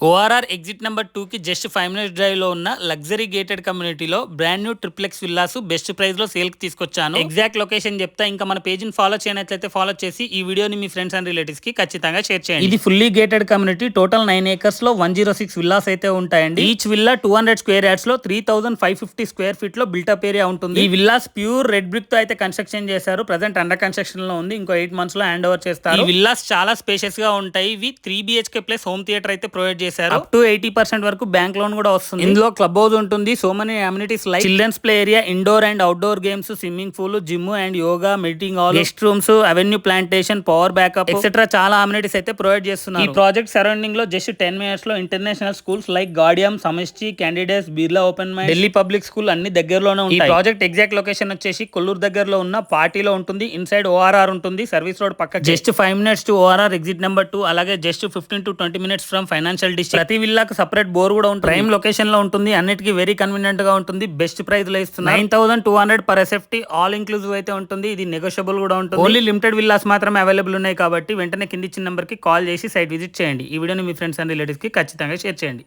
ORR exit number 2కి just 5 minutes డ్రైవ్లో ఉన్న లగ్జరీ గేటెడ్ కమ్యూనిటీలో brand new triplex villas best ప్రైస్లో సేల్కి తీసుకొచ్చాను. ఎగ్జాక్ట్ లొకేషన్ చెప్తా. ఇంకా మన పేజ్ని ఫాలో చేయనట్లయితే ఫాలో చేసి ఈ వీడియోని మీ ఫ్రెండ్స్ అండ్ రిలేటివ్స్కి ఖచ్చితంగా షేర్ చేయండి. ఇది ఫుల్లీ గేటెడ్ కమ్యూనిటీ. టోటల్ 9 ఏకర్స్లో 106 విల్లాస్ అయితే ఉంటాయండి. ఈచ్ విల్లా 200 స్క్వేర్ యార్డ్స్లో 3550 స్క్వేర్ ఫీట్లో బిల్టప్ ఏరియా ఉంటుంది. ఈ విల్లాస్ ప్యూర్ రెడ్ బ్రిక్ తో అయితే కన్స్ట్రక్షన్ చేశారు. ప్రజెంట్ అండర్ కన్స్ట్రక్షన్ లో ఉంది. ఇంకో 8 మంత్స్ లో హ్యాండ్ ఓవర్ చేస్తారు. ఈ విల్లాస్ చాలా స్పేషియస్ గా ఉంటాయి. ఇవి 3 BHK ప్లస్ హోమ్ థియేటర్ అయితే ప్రొవైడ్ చేశారు. అప్ టు 80% వరకు బ్యాంక్ లోన్ కూడా వస్తుంది. ఇందులో క్లబ్ హౌస్ ఉంటుంది. So many amenities like children's play area, indoor and outdoor games, swimming pool, gym and yoga, meeting hall, guest rooms, avenue plantation, power backup etcetera చాలా amenities అయితే provide చేస్తున్నారు. ఈ project surrounding లో just 10 minutes లో international schools like Gaudium, Samashti, candidates, Birla open mind, Delhi public school అన్ని దగ్గరలోనే ఉంటాయి. ఈ ప్రాజెక్ట్ ఎగ్జాక్ట్ లొకేషన్ వచ్చేసి కొల్లూరు దగ్గరలో ఉన్న పార్టీలో ఉంటుంది. ఇన్సైడ్ ఓఆర్ఆర్ ఉంటుంది. సర్వీస్ రోడ్ పక్క just 5 minutes to ORR exit number 2. అలాగే just 15 to 20 minutes from financial district. ప్రతి విల్లాకు సపరేట్ బోర్ కూడా ఉంటుంది. ప్రైమ్ లొకేషన్ లో ఉంటుంది. అన్నిటికీ వెరీ కన్వీనియంట్ గా ఉంటుంది. బెస్ట్ ప్రైస్ లో ఇస్తున్నారు. 9200 పర్ ఎస్ఎఫ్టీ ఆల్ ఇంక్లూజివ్ అయితే ఉంటుంది. ఇది నెగోషియబుల్ కూడా ఉంటుంది. ఓన్లీ లిమిటెడ్ విల్లాస్ మాత్రమే అవైలబుల్ ఉన్నాయి కాబట్టి వెంటనే కింది ఇచ్చిన నెంబర్ కి కాల్ చేసి సైట్ విజిట్ చేయండి. ఈ వీడియోని మీ ఫ్రెండ్స్ అండ్ రిలేటివ్స్ కి ఖచ్చితంగా షేర్ చేయండి.